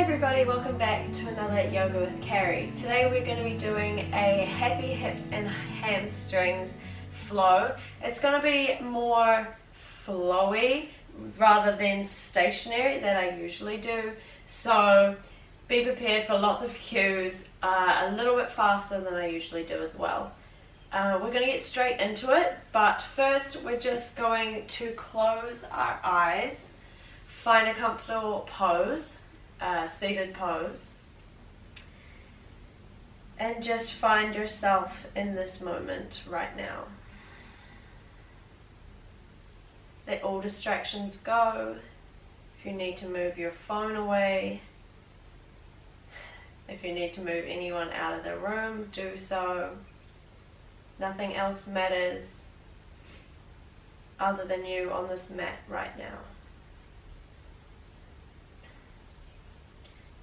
everybody, welcome back to another Yoga with Carrie. Today we're going to be doing a happy hips and hamstrings flow. It's going to be more flowy rather than stationary that I usually do. So be prepared for lots of cues, a little bit faster than I usually do as well. We're going to get straight into it, but first we're just going to close our eyes, find a comfortable pose. Seated pose, and just find yourself in this moment right now. Let all distractions go. If you need to move your phone away, if you need to move anyone out of the room, do so. Nothing else matters other than you on this mat right now.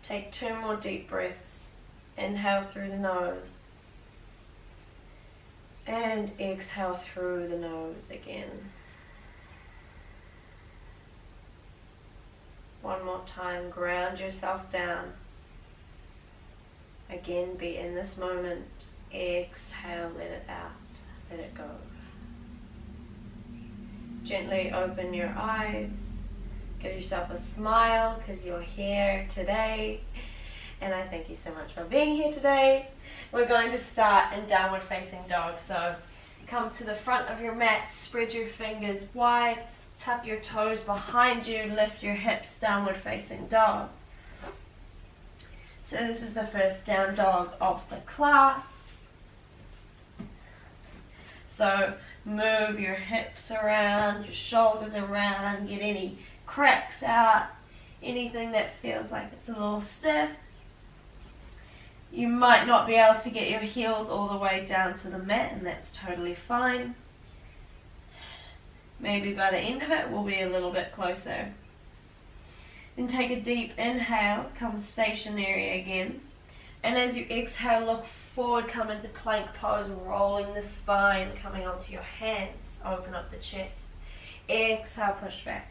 Take 2 more deep breaths. Inhale through the nose and exhale through the nose again. One more time, ground yourself down. Again, be in this moment. Exhale, let it out, let it go. Gently open your eyes. Give yourself a smile because you're here today, and I thank you so much for being here today. We're going to start in downward facing dog. So come to the front of your mat, spread your fingers wide, tuck your toes behind you, lift your hips, downward facing dog. So this is the first down dog of the class. So move your hips around, your shoulders around, get any cracks out, anything that feels like it's a little stiff. You might not be able to get your heels all the way down to the mat, and that's totally fine. Maybe by the end of it we'll be a little bit closer. Then take a deep inhale, come stationary again, and as you exhale, look forward, come into plank pose, rolling the spine, coming onto your hands, open up the chest. Exhale, push back.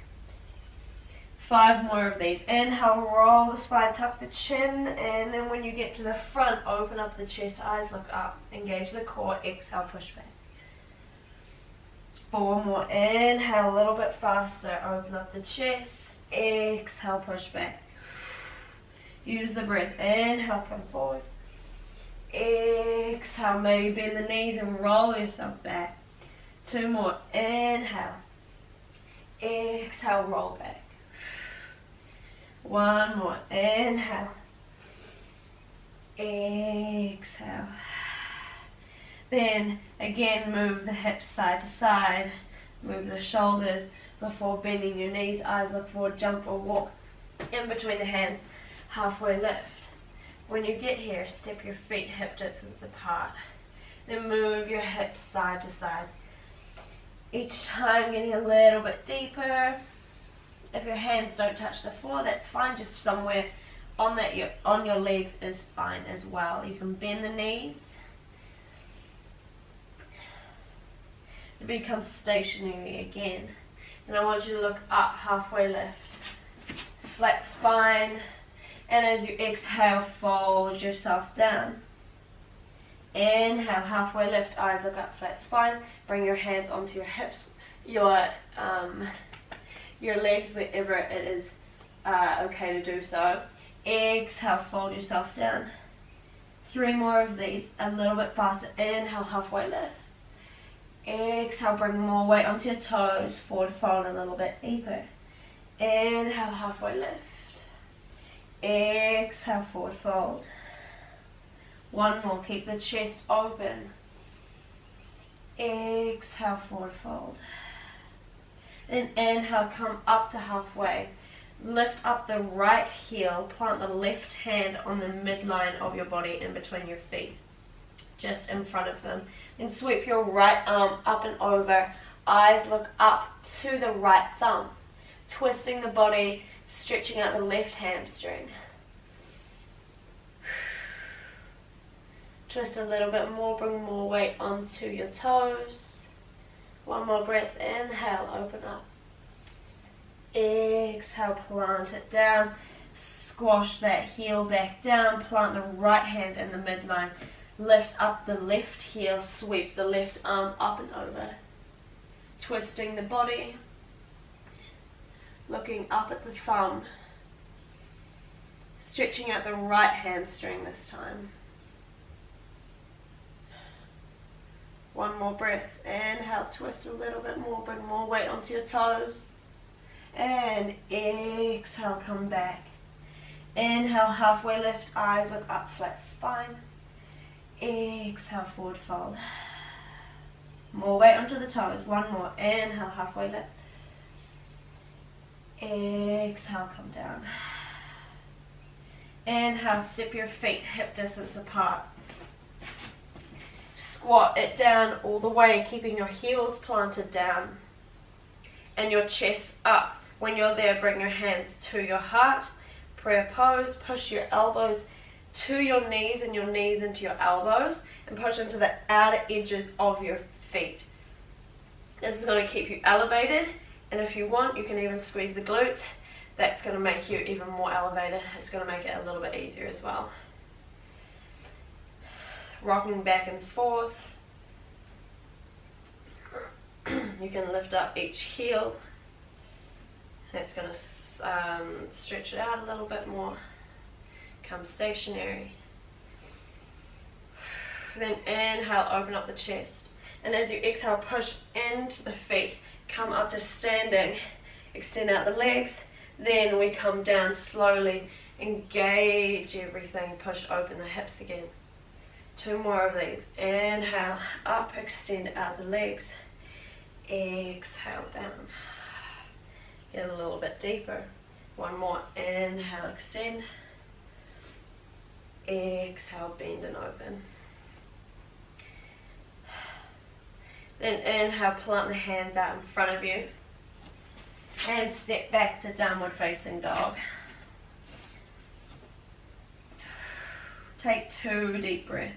5 more of these. Inhale, roll the spine, tuck the chin, and then when you get to the front, open up the chest, eyes look up, engage the core, exhale, push back. 4 more. Inhale, a little bit faster, open up the chest, exhale, push back. Use the breath. Inhale, come forward. Exhale, maybe bend the knees and roll yourself back. 2 more. Inhale. Exhale, roll back. 1 more. Inhale. Exhale. Then again, move the hips side to side. Move the shoulders before bending your knees. Eyes look forward, jump or walk in between the hands. Halfway lift. When you get here, step your feet hip distance apart. Then move your hips side to side. Each time getting a little bit deeper. If your hands don't touch the floor, that's fine. Just somewhere on your legs is fine as well. You can bend the knees. To become stationary again. And I want you to look up, halfway lift. Flat spine. And as you exhale, fold yourself down. Inhale, halfway lift, eyes look up, flat spine. Bring your hands onto your hips, your legs, wherever it is okay to do so. Exhale, fold yourself down. 3 more of these, a little bit faster. Inhale, halfway lift. Exhale, bring more weight onto your toes, forward fold a little bit deeper. Inhale, halfway lift. Exhale, forward fold. 1 more, keep the chest open. Exhale, forward fold. Then inhale, come up to halfway. Lift up the right heel, plant the left hand on the midline of your body in between your feet, just in front of them. Then sweep your right arm up and over. Eyes look up to the right thumb. Twisting the body, stretching out the left hamstring. Twist a little bit more, bring more weight onto your toes. 1 more breath, inhale, open up. Exhale, plant it down. squash that heel back down, plant the right hand in the midline, lift up the left heel, sweep the left arm up and over, twisting the body, looking up at the thumb, stretching out the right hamstring this time. One more breath. Inhale, twist a little bit more, bring more weight onto your toes. And exhale, come back. Inhale, halfway lift, eyes look up, flat spine. Exhale, forward fold. More weight onto the toes. One more. Inhale, halfway lift. Exhale, come down. Inhale, step your feet hip distance apart. Squat it down all the way, keeping your heels planted down and your chest up. When you're there, bring your hands to your heart. Prayer pose. Push your elbows to your knees and your knees into your elbows, and push into the outer edges of your feet. This is going to keep you elevated, and if you want, you can even squeeze the glutes. That's going to make you even more elevated. It's going to make it a little bit easier as well. Rocking back and forth. You can lift up each heel. That's going to stretch it out a little bit more. Come stationary. Then inhale, open up the chest. And as you exhale, push into the feet. Come up to standing. Extend out the legs. Then we come down slowly. Engage everything. Push open the hips again. Two more of these. Inhale, up, extend out the legs. Exhale down. Get a little bit deeper. One more. Inhale, extend. Exhale, bend and open. Then inhale, plant the hands out in front of you. And step back to downward facing dog. Take 2 deep breaths.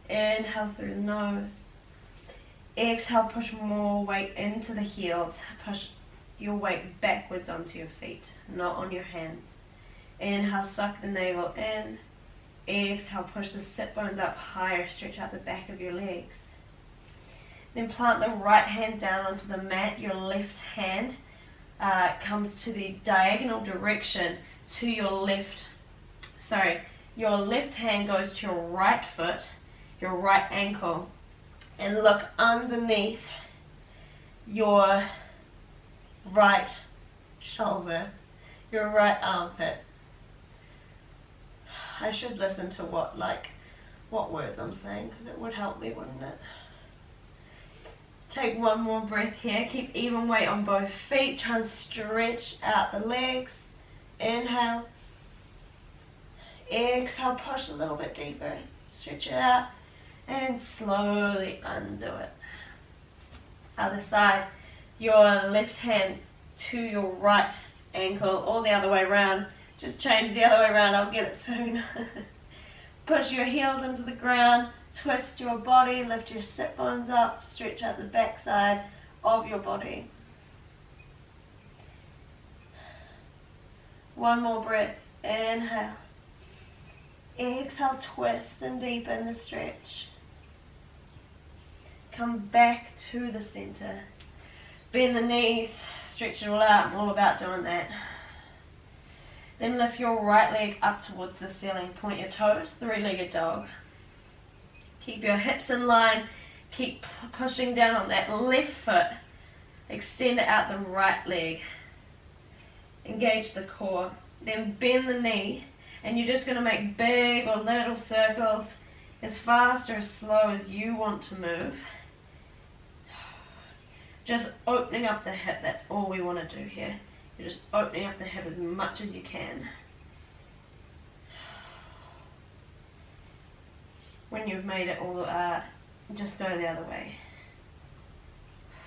Inhale through the nose. Exhale, push more weight into the heels. Push your weight backwards onto your feet, not on your hands. Inhale, suck the navel in. Exhale, push the sit bones up higher, stretch out the back of your legs. Then plant the right hand down onto the mat. Your left hand comes to the diagonal direction to your left. Your left hand goes to your right foot, your right ankle, and look underneath your right shoulder, your right armpit. I should listen to what words I'm saying, because it would help me, wouldn't it? Take one more breath here. Keep even weight on both feet. Try and stretch out the legs. Inhale. Exhale, push a little bit deeper. Stretch it out. And slowly undo it. Other side. Your left hand to your right ankle, or the other way around. Just change the other way around, I'll get it soon. Push your heels into the ground, twist your body, lift your sit bones up, stretch out the back side of your body. One more breath, inhale. Exhale, twist and deepen the stretch. Come back to the center. Bend the knees, stretch it all out. I'm all about doing that. Then lift your right leg up towards the ceiling. Point your toes, 3-legged dog. Keep your hips in line. Keep pushing down on that left foot. Extend out the right leg. Engage the core. Then bend the knee. And you're just going to make big or little circles as fast or as slow as you want to move. Just opening up the hip, that's all we want to do here. You're just opening up the hip as much as you can. When you've made it all, just go the other way.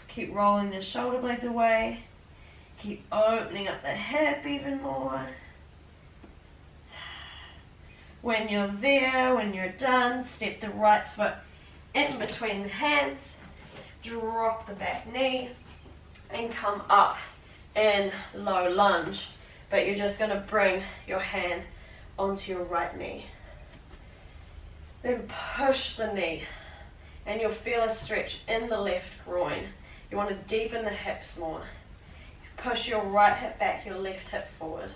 Keep rolling the shoulder blades away. Keep opening up the hip even more. When you're there, when you're done, step the right foot in between the hands. Drop the back knee and come up in low lunge. but you're just going to bring your hand onto your right knee. Then push the knee, and you'll feel a stretch in the left groin. You want to deepen the hips more. Push your right hip back, your left hip forward.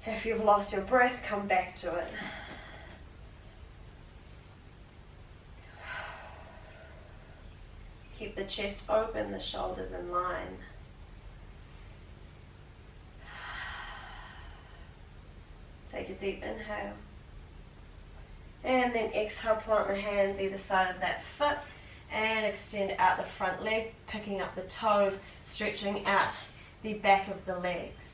If you've lost your breath, come back to it. Keep the chest open, the shoulders in line. Take a deep inhale. And then exhale, plant the hands either side of that foot and extend out the front leg, picking up the toes, stretching out the back of the legs.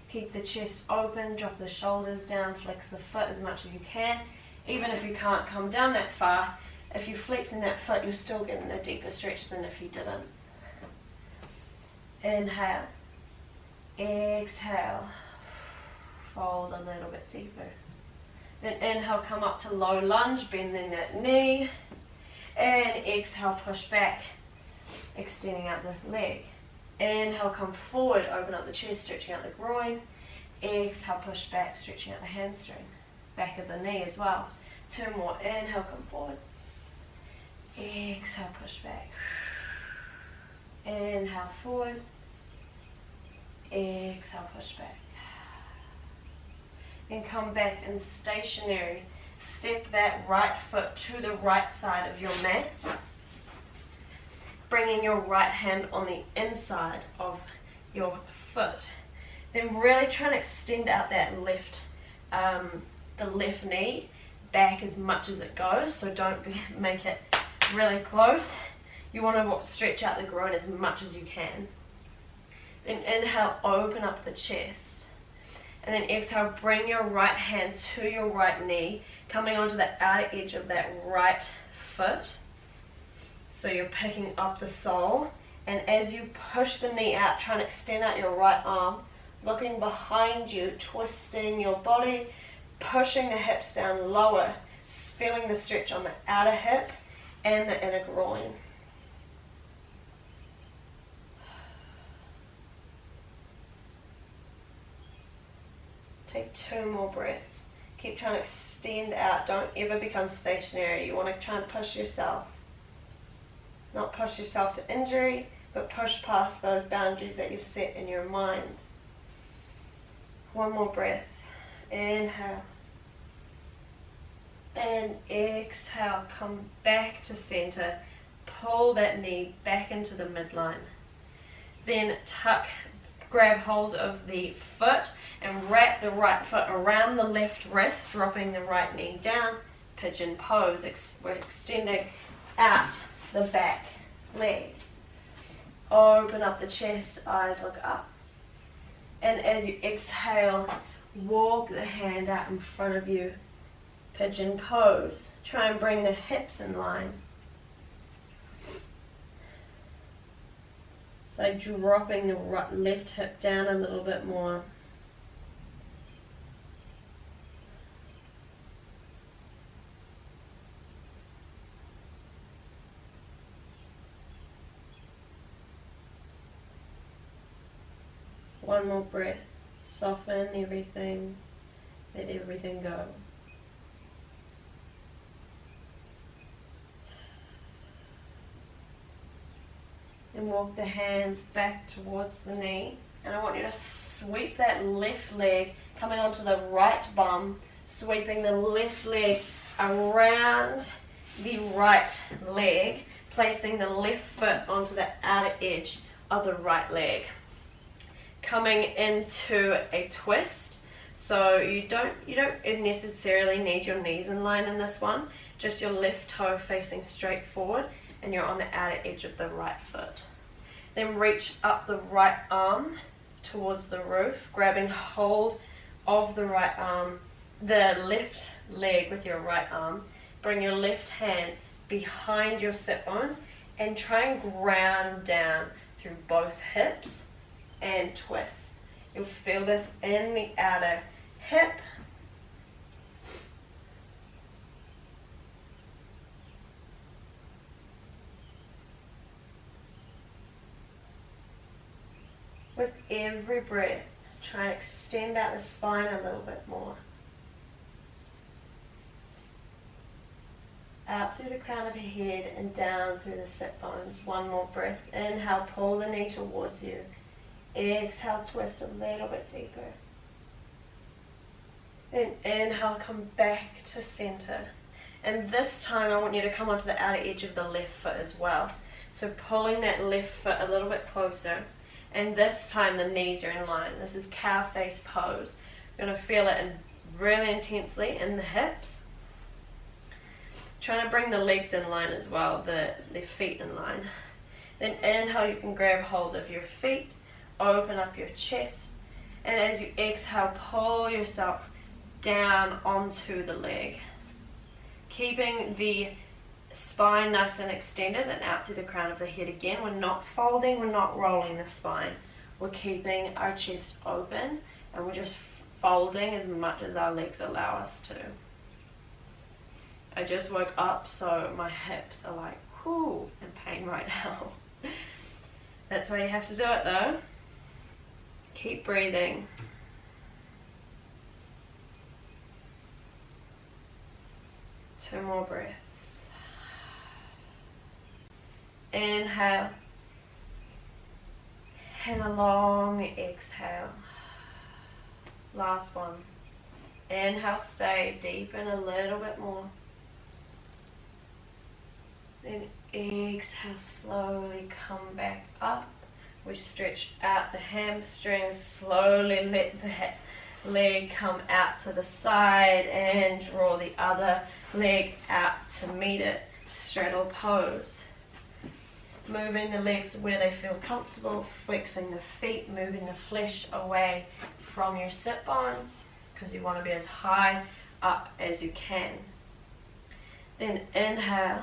Keep the chest open, drop the shoulders down, flex the foot as much as you can. Even if you can't come down that far, if you're flexing that foot, you're still getting a deeper stretch than if you didn't. Inhale. Exhale. Fold a little bit deeper. Then inhale, come up to low lunge, bending that knee. And exhale, push back, extending out the leg. Inhale, come forward, open up the chest, stretching out the groin. Exhale, push back, stretching out the hamstring. Back of the knee as well. Two more. Inhale, come forward. Exhale, push back. Inhale, forward. Exhale, push back. And come back in stationary. Step that right foot to the right side of your mat. Bringing your right hand on the inside of your foot. Then really try to extend out that the left knee back as much as it goes. So don't make it really close. You want to stretch out the groin as much as you can. Then inhale, open up the chest. And then exhale, bring your right hand to your right knee, coming onto the outer edge of that right foot. So you're picking up the sole. And as you push the knee out, try and extend out your right arm, looking behind you, twisting your body, pushing the hips down lower, feeling the stretch on the outer hip and the inner groin. Take two more breaths. Keep trying to extend out. Don't ever become stationary. You want to try and push yourself. Not push yourself to injury, but push past those boundaries that you've set in your mind. One more breath. Inhale. And exhale. Come back to center. Pull that knee back into the midline. Then grab hold of the foot and wrap the right foot around the left wrist, dropping the right knee down. Pigeon pose. We're extending out the back leg. Open up the chest, eyes look up. And as you exhale, walk the hand out in front of you. Pigeon pose. Try and bring the hips in line. So dropping the left hip down a little bit more. One more breath. Soften everything. Let everything go. And walk the hands back towards the knee. And I want you to sweep that left leg, coming onto the right bum, sweeping the left leg around the right leg, placing the left foot onto the outer edge of the right leg. Coming into a twist. So you don't necessarily need your knees in line in this one, just your left toe facing straight forward, and you're on the outer edge of the right foot. Then reach up the right arm towards the roof, grabbing hold of the right arm, the left leg with your right arm. Bring your left hand behind your sit bones and try and ground down through both hips and twist. You'll feel this in the outer hip. With every breath, Try and extend out the spine a little bit more. Out through the crown of your head and down through the sit bones. One more breath. Inhale, pull the knee towards you. Exhale, twist a little bit deeper. Then inhale, come back to center. And this time I want you to come onto the outer edge of the left foot as well. So pulling that left foot a little bit closer. And this time the knees are in line. This is cow face pose. You're going to feel it really intensely in the hips. Trying to bring the legs in line as well, the feet in line. Then inhale, you can grab hold of your feet, open up your chest, and as you exhale, pull yourself down onto the leg. Keeping the spine nice and extended and out through the crown of the head again. We're not folding, we're not rolling the spine. We're keeping our chest open and we're just folding as much as our legs allow us to. I just woke up, so my hips are like, whoo, in pain right now. That's why you have to do it though. Keep breathing. Two more breaths. Inhale. And a long exhale. Last one. Inhale, stay deep in a little bit more. Then exhale, slowly come back up. We stretch out the hamstrings, slowly let the leg come out to the side and draw the other leg out to meet it. Straddle pose. Moving the legs where they feel comfortable, flexing the feet, moving the flesh away from your sit bones because you want to be as high up as you can. Then inhale.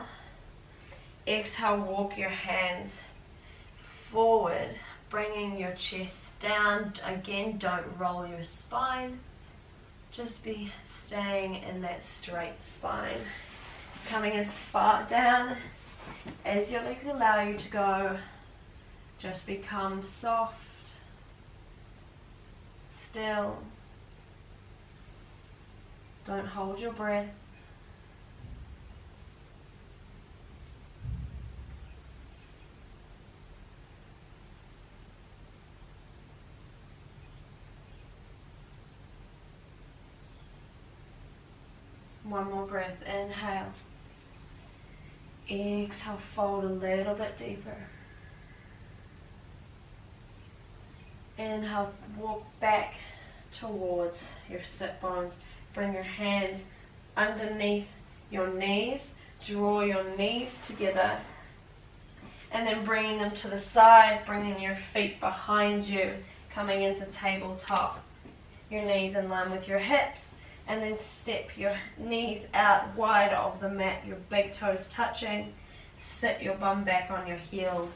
Exhale, walk your hands forward, bringing your chest down. Again, don't roll your spine. Just be staying in that straight spine. Coming as far down as your legs allow you to go. Just become soft, still. Don't hold your breath. One more breath. Inhale. Exhale, fold a little bit deeper. Inhale, walk back towards your sit bones. Bring your hands underneath your knees. Draw your knees together. And then bringing them to the side, bringing your feet behind you, coming into tabletop. Your knees in line with your hips. And then step your knees out wide of the mat, your big toes touching. Sit your bum back on your heels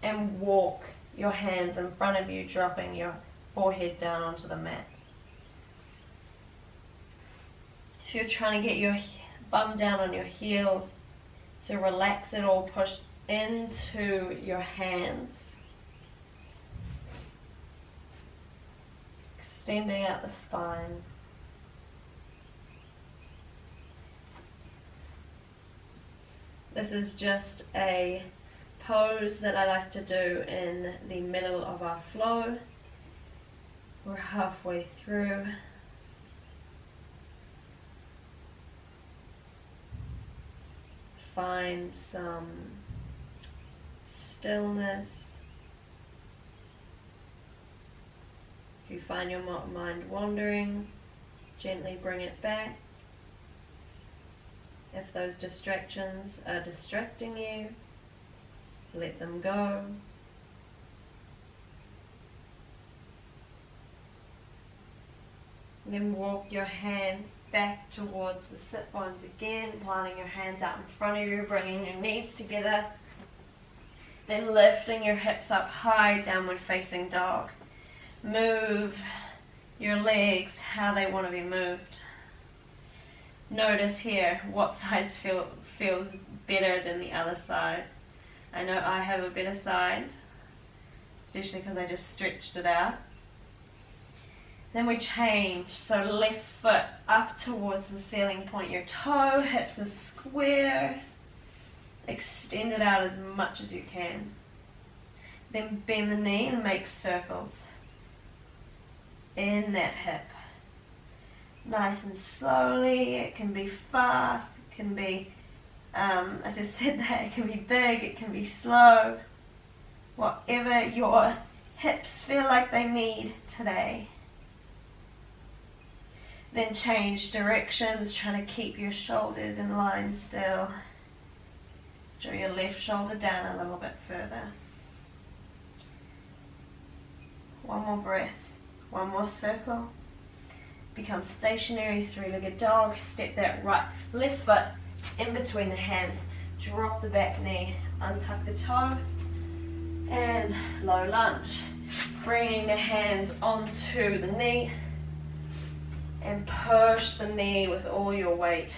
and walk your hands in front of you, dropping your forehead down onto the mat. So you're trying to get your bum down on your heels. So relax it all, push into your hands. Extending out the spine. This is just a pose that I like to do in the middle of our flow. We're halfway through. Find some stillness. If you find your mind wandering, gently bring it back. If those distractions are distracting you, let them go. Then walk your hands back towards the sit bones again, planting your hands out in front of you, bringing your knees together. Then lifting your hips up high, downward facing dog. Move your legs how they want to be moved. Notice here what sides feels better than the other side. I know I have a better side, especially because I just stretched it out. Then we change, so left foot up towards the ceiling, point your toe, hips are square, extend it out as much as you can. Then bend the knee and make circles in that hip. Nice and slowly, it can be fast, it can be, I just said that, it can be big, it can be slow, whatever your hips feel like they need today. Then change directions, trying to keep your shoulders in line still. Draw your left shoulder down a little bit further. One more breath, one more circle. Become stationary, three-legged dog. Step that left foot in between the hands. Drop the back knee, untuck the toe, and low lunge. Bringing the hands onto the knee and push the knee with all your weight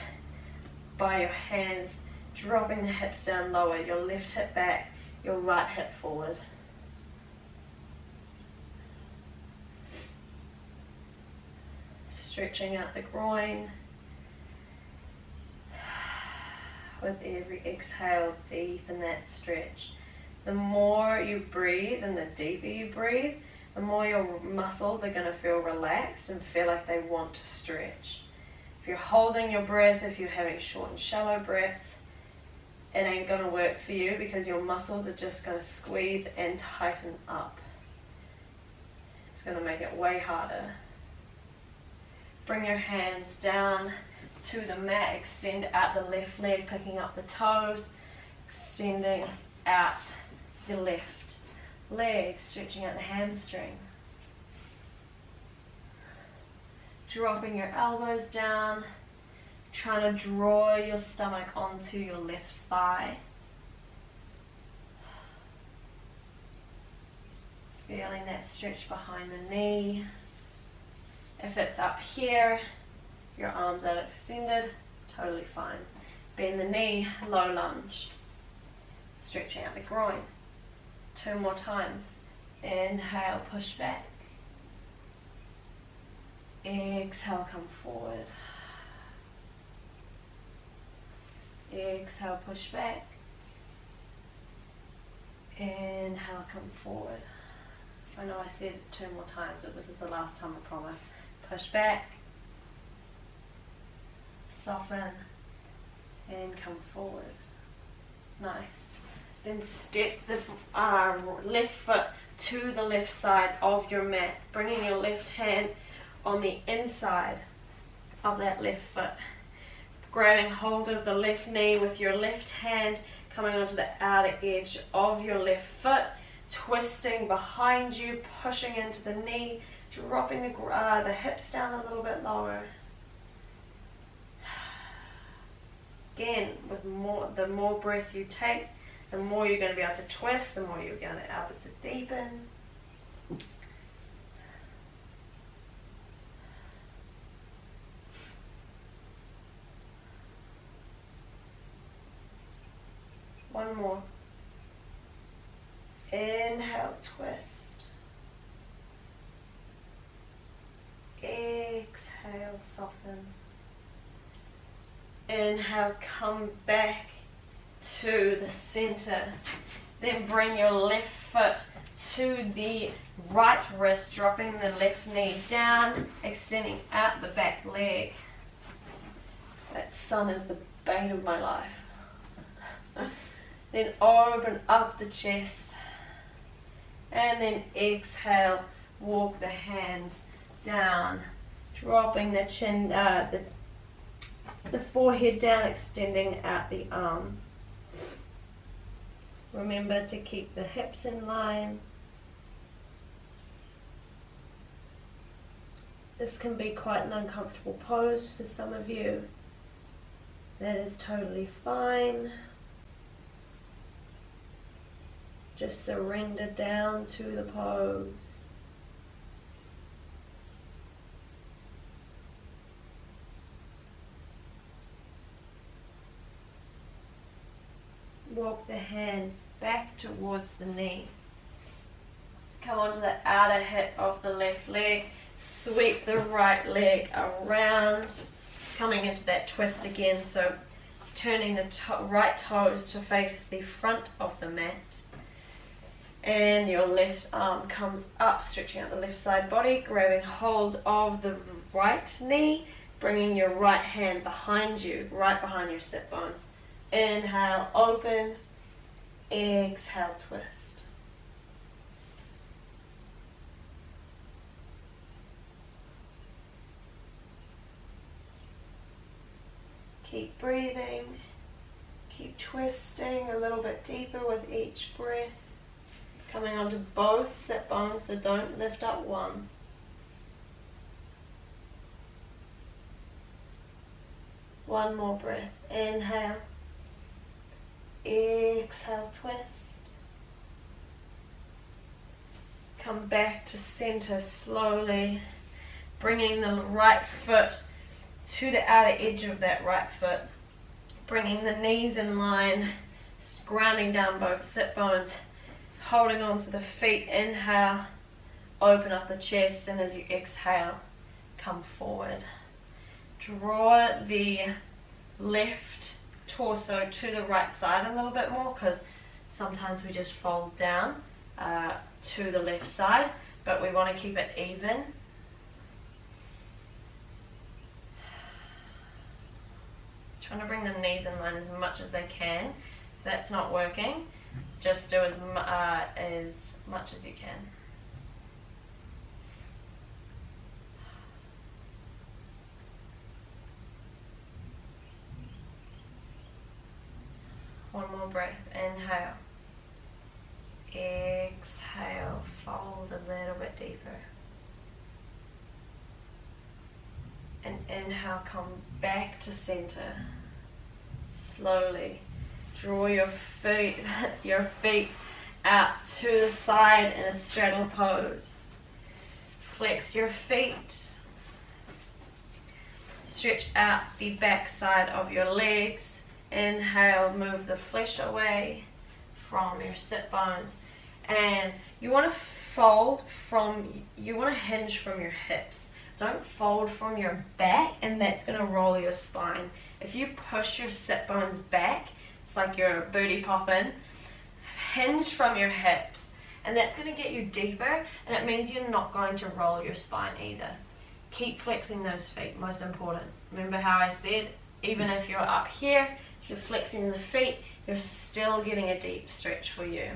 by your hands, dropping the hips down lower, your left hip back, your right hip forward. Stretching out the groin. With every exhale, deepen that stretch. The more you breathe and the deeper you breathe, the more your muscles are going to feel relaxed and feel like they want to stretch. If you're holding your breath, if you're having short and shallow breaths, it ain't going to work for you because your muscles are just going to squeeze and tighten up. It's going to make it way harder. Bring your hands down to the mat, extend out the left leg, picking up the toes, extending out the left leg, stretching out the hamstring. Dropping your elbows down, trying to draw your stomach onto your left thigh. Feeling that stretch behind the knee. If it's up here, your arms are extended, totally fine. Bend the knee, low lunge. Stretching out the groin. 2 more times. Inhale, push back. Exhale, come forward. Exhale, push back. Inhale, come forward. I know I said it 2 more times, but this is the last time, I promise. Push back. Soften. And come forward. Nice. Then step the left foot to the left side of your mat, bringing your left hand on the inside of that left foot. Grabbing hold of the left knee with your left hand, coming onto the outer edge of your left foot, twisting behind you, pushing into the knee, dropping the hips down a little bit lower. Again, with the more breath you take, the more you're going to be able to twist, the more you're going to be able to deepen. One more. Inhale, twist. Exhale, soften. Inhale, come back to the center. Then bring your left foot to the right wrist, dropping the left knee down, extending out the back leg. That sun is the bane of my life. Then open up the chest. And then exhale, walk the hands down, dropping the chin, the forehead down, extending out the arms. Remember to keep the hips in line. This can be quite an uncomfortable pose for some of you. That is totally fine. Just surrender down to the pose. Walk the hands back towards the knee. Come onto the outer hip of the left leg. Sweep the right leg around, coming into that twist again, so turning the right toes to face the front of the mat. And your left arm comes up, stretching out the left side body, grabbing hold of the right knee, bringing your right hand behind you, right behind your sit bones. Inhale, open. Exhale, twist. Keep breathing. Keep twisting a little bit deeper with each breath. Coming onto both sit bones, so don't lift up one. One more breath. Inhale. Exhale, twist. Come back to center slowly, bringing the right foot to the outer edge of that right foot, bringing the knees in line, grounding down both sit bones, holding on to the feet. Inhale, open up the chest, and as you exhale, come forward. Draw the left torso to the right side a little bit more, because sometimes we just fold down to the left side, but we want to keep it even. Trying to bring the knees in line as much as they can. If that's not working, just do as much as you can. One more breath. Inhale. Exhale. Fold a little bit deeper. And inhale, come back to center. Slowly draw your feet out to the side in a straddle pose. Flex your feet. Stretch out the back side of your legs. Inhale, move the flesh away from your sit bones. And you want to hinge from your hips. Don't fold from your back, and that's going to roll your spine. If you push your sit bones back, it's like you're booty popping. Hinge from your hips, and that's going to get you deeper, and it means you're not going to roll your spine either. Keep flexing those feet, most important. Remember how I said, even if you're up here, if you're flexing the feet, you're still getting a deep stretch for you.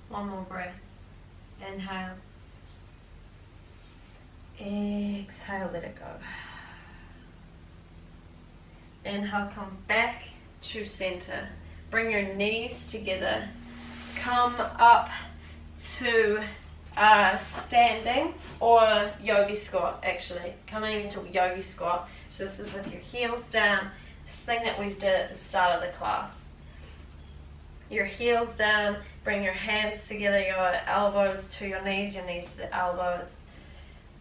One more breath. Inhale. Exhale, let it go. Inhale, come back to center. Bring your knees together. Come up to standing or yogi squat, actually. Coming into yogi squat. So this is with your heels down. This thing that we did at the start of the class. Your heels down. Bring your hands together, your elbows to your knees to the elbows.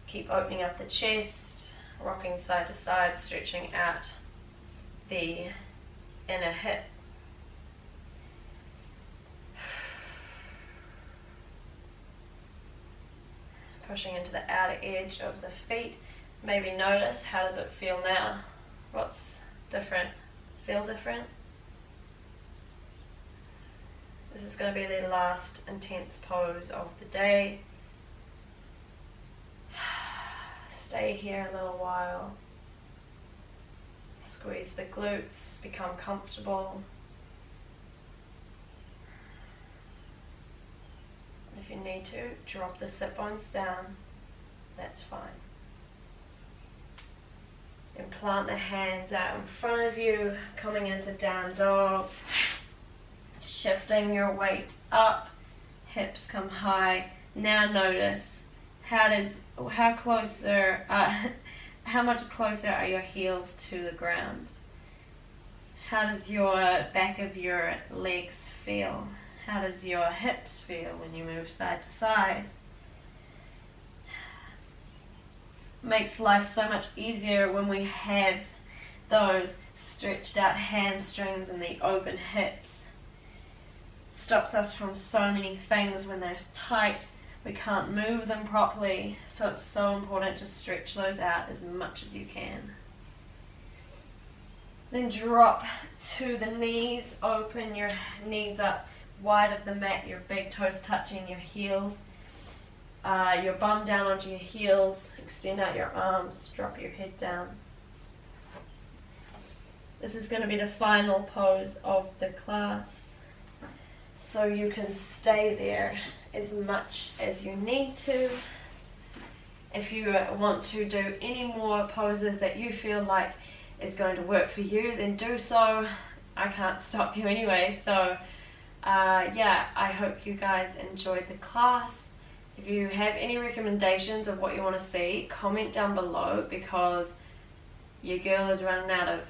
Keep opening up the chest, rocking side to side, stretching out the inner hip. Pushing into the outer edge of the feet. Maybe notice, how does it feel now? What's different? Feel different? This is going to be the last intense pose of the day. Stay here a little while. Squeeze the glutes, become comfortable. If you need to, drop the sit bones down. That's fine. And plant the hands out in front of you, coming into down dog. Shifting your weight up, hips come high. Now notice how much closer are your heels to the ground? How does your back of your legs feel? How does your hips feel when you move side to side? Makes life so much easier when we have those stretched out hamstrings and the open hips. Stops us from so many things when they're tight. We can't move them properly, so it's so important to stretch those out as much as you can. Then drop to the knees, open your knees up wide of the mat, your big toes touching your heels. Your bum down onto your heels, extend out your arms, drop your head down. This is going to be the final pose of the class, so you can stay there as much as you need to. If you want to do any more poses that you feel like is going to work for you, then do so. I can't stop you anyway, so yeah, I hope you guys enjoyed the class. If you have any recommendations of what you want to see, comment down below, because your girl is running out of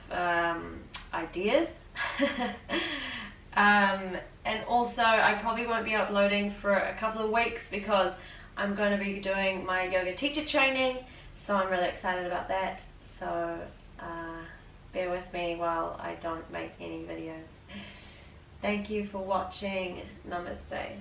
ideas. And also, I probably won't be uploading for a couple of weeks because I'm going to be doing my yoga teacher training, so I'm really excited about that. So bear with me while I don't make any videos. Thank you for watching. Namaste.